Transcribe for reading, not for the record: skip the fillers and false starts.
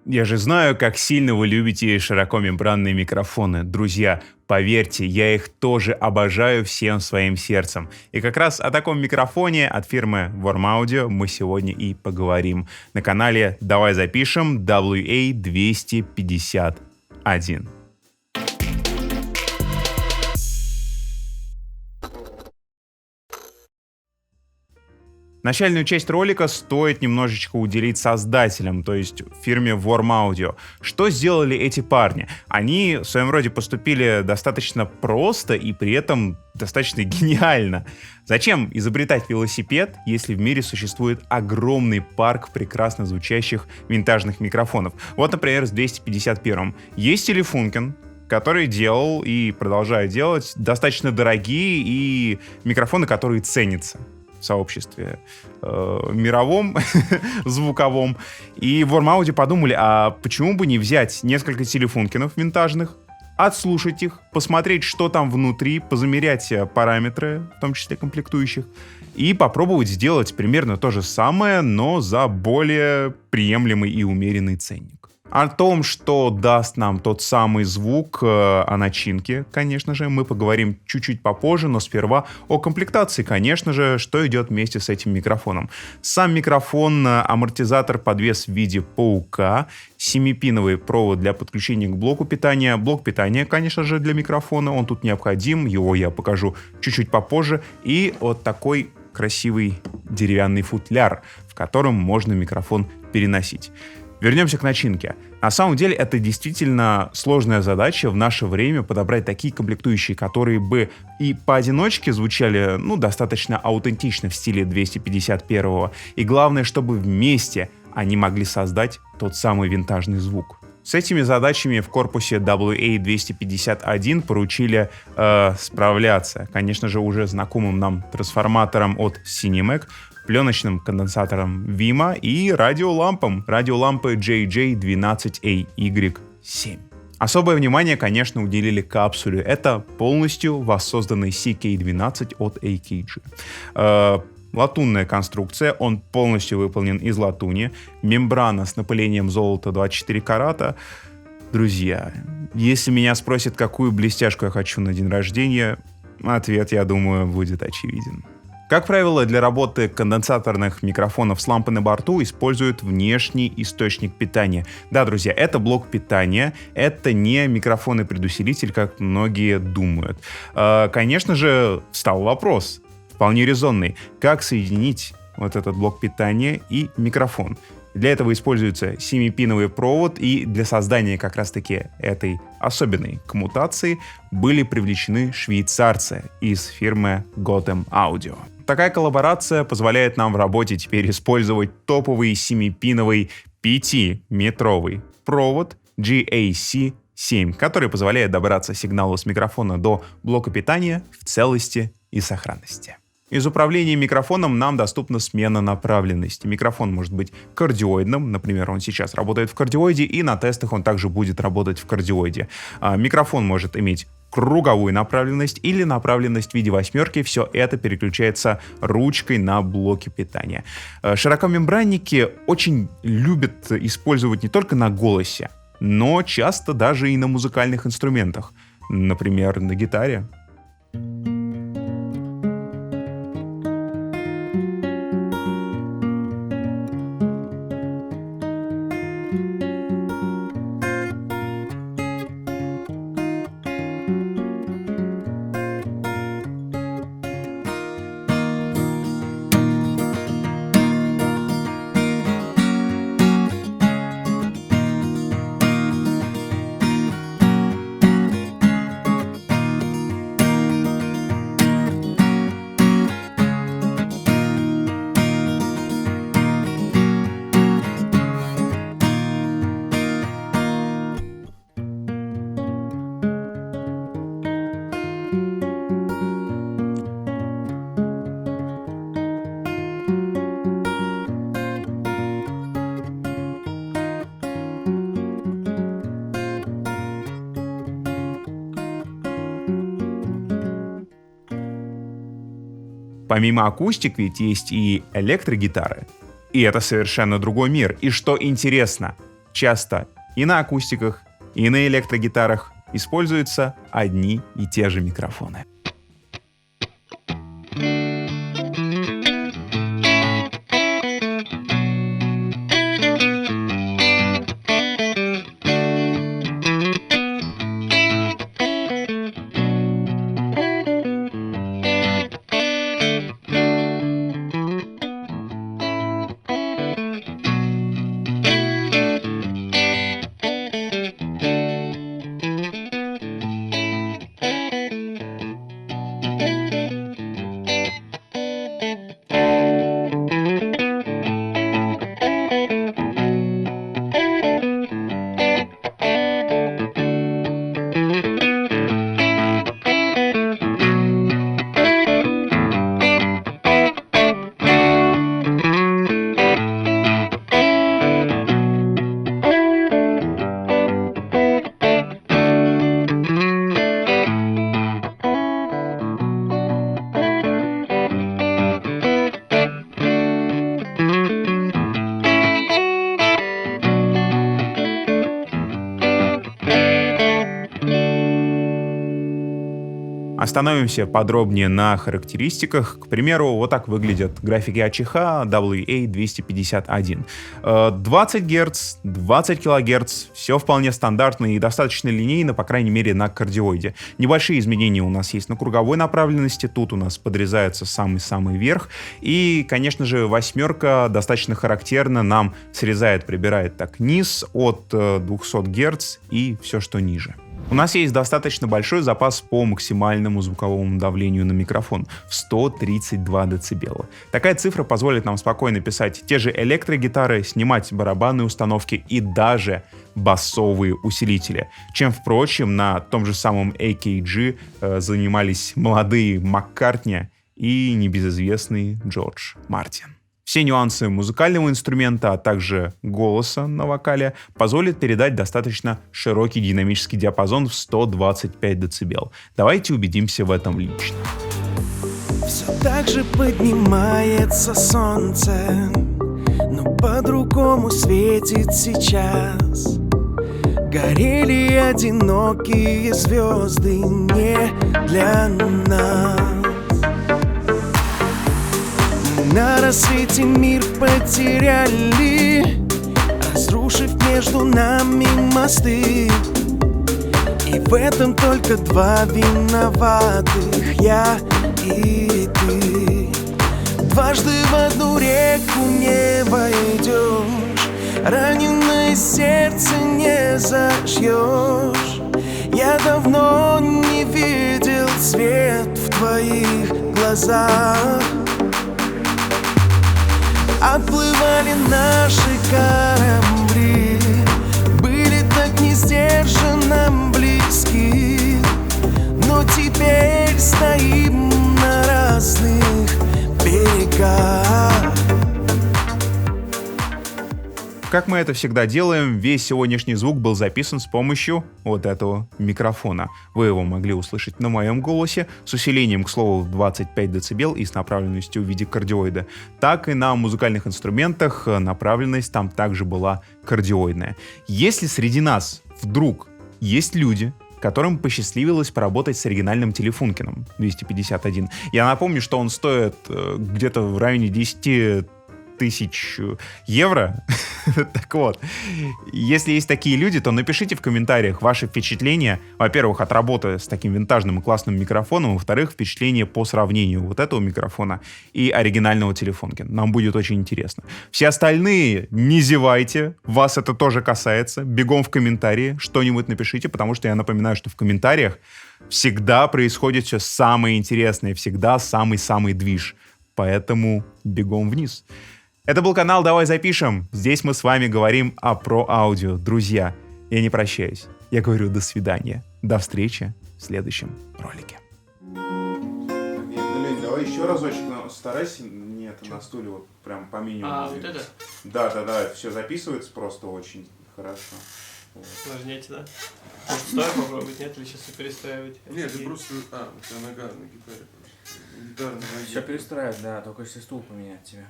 Я же знаю, как сильно вы любите широкомембранные микрофоны. Друзья, поверьте, я их тоже обожаю всем своим сердцем. И как раз о таком микрофоне от фирмы Worm Audio мы сегодня и поговорим. На канале «Давай запишем» WA-251. Начальную часть ролика стоит немножечко уделить создателям, то есть фирме Worm Audio. Что сделали эти парни? Они в своем роде поступили достаточно просто и при этом достаточно гениально. Зачем изобретать велосипед, если в мире существует огромный парк прекрасно звучащих винтажных микрофонов? Вот, например, с 251. Есть Telefunken, который делал и продолжает делать достаточно дорогие и микрофоны, которые ценятся в сообществе мировом, звуковом. И в Worm Audio подумали, а почему бы не взять несколько телефункинов винтажных, отслушать их, посмотреть, что там внутри, позамерять параметры, в том числе комплектующих, и попробовать сделать примерно то же самое, но за более приемлемый и умеренный ценник. О том, что даст нам тот самый звук, о начинке, конечно же, мы поговорим чуть-чуть попозже, но сперва о комплектации, конечно же, что идет вместе с этим микрофоном. Сам микрофон, амортизатор подвес в виде паука, 7-пиновый провод для подключения к блоку питания. Блок питания, конечно же, для микрофона, он тут необходим, его я покажу чуть-чуть попозже. И вот такой красивый деревянный футляр, в котором можно микрофон переносить. Вернемся к начинке. На самом деле это действительно сложная задача в наше время подобрать такие комплектующие, которые бы и поодиночке звучали, достаточно аутентично в стиле 251-го. И главное, чтобы вместе они могли создать тот самый винтажный звук. С этими задачами в корпусе WA-251 поручили справляться, конечно же, уже знакомым нам трансформатором от Cinemac, пленочным конденсатором Vima и радиолампы JJ12AY7. Особое внимание, конечно, уделили капсуле. Это полностью воссозданный CK12 от AKG. Латунная конструкция, он полностью выполнен из латуни. Мембрана с напылением золота 24 карата. Друзья, если меня спросят, какую блестяшку я хочу на день рождения, ответ, я думаю, будет очевиден. Как правило, для работы конденсаторных микрофонов с лампой на борту используют внешний источник питания. Да, друзья, это блок питания, это не микрофон-предусилитель, как многие думают. Конечно же, встал вопрос, вполне резонный, как соединить вот этот блок питания и микрофон. Для этого используется 7-пиновый провод, и для создания как раз-таки этой особенной коммутации были привлечены швейцарцы из фирмы Gotem Audio. Такая коллаборация позволяет нам в работе теперь использовать топовый 7-пиновый 5-метровый провод GAC7, который позволяет добраться сигналу с микрофона до блока питания в целости и сохранности. Из управления микрофоном нам доступна смена направленности. Микрофон может быть кардиоидным, например, он сейчас работает в кардиоиде, и на тестах он также будет работать в кардиоиде. Микрофон может иметь круговую направленность или направленность в виде восьмерки. Все это переключается ручкой на блоке питания. Широкомембранники очень любят использовать не только на голосе, но часто даже и на музыкальных инструментах. Например, на гитаре. Помимо акустик ведь есть и электрогитары. И это совершенно другой мир. И что интересно, часто и на акустиках, и на электрогитарах используются одни и те же микрофоны. Остановимся подробнее на характеристиках. К примеру, вот так выглядят графики ACH WA251. 20 Гц, 20 кГц, все вполне стандартно и достаточно линейно, по крайней мере, на кардиоиде. Небольшие изменения у нас есть на круговой направленности, тут у нас подрезается самый-самый верх. И, конечно же, восьмерка достаточно характерно нам срезает, прибирает так низ от 200 Гц и все, что ниже. У нас есть достаточно большой запас по максимальному звуковому давлению на микрофон в 132 дБ. Такая цифра позволит нам спокойно писать те же электрогитары, снимать барабанные установки и даже басовые усилители, чем, впрочем, на том же самом AKG занимались молодые Маккартни и небезызвестный Джордж Мартин. Все нюансы музыкального инструмента, а также голоса на вокале позволят передать достаточно широкий динамический диапазон в 125 дБ. Давайте убедимся в этом лично. Все так же поднимается солнце, но по-другому светит сейчас. Горели одинокие звезды не для нас. На рассвете мир потеряли, разрушив между нами мосты. И в этом только два виноватых, я и ты. Дважды в одну реку не войдешь, раненое сердце не зашьешь. Я давно не видел свет в твоих глазах. Отплывали наши корабли, были так несдержанно близки, но теперь стоим на разных берегах. Как мы это всегда делаем, весь сегодняшний звук был записан с помощью вот этого микрофона. Вы его могли услышать на моем голосе с усилением, к слову, в 25 дБ и с направленностью в виде кардиоида, так и на музыкальных инструментах направленность там также была кардиоидная. Если среди нас вдруг есть люди, которым посчастливилось поработать с оригинальным Телефункеном 251, я напомню, что он стоит где-то в районе 10 тысяч евро. Так вот, если есть такие люди, то напишите в комментариях ваши впечатления, во-первых, от работы с таким винтажным и классным микрофоном, во-вторых, впечатления по сравнению вот этого микрофона и оригинального Телефункена. Нам будет очень интересно. Все остальные, не зевайте, вас это тоже касается, бегом в комментарии, что-нибудь напишите, потому что я напоминаю, что в комментариях всегда происходит все самое интересное, всегда самый-самый движ. Поэтому бегом вниз. Это был канал «Давай запишем». Здесь мы с вами говорим про аудио. Друзья, я не прощаюсь. Я говорю до свидания. До встречи в следующем ролике. Лень, давай еще разочек. Старайся. Нет, на стуле вот прям по минимуму. Вот это? Да. Все записывается просто очень хорошо. Вот. Нажмите, да? Может, стоит попробовать, нет? Или сейчас все перестраивать? Нет, ты просто... у тебя нога на гитаре. Все перестраивать, да, только если стул поменять тебе.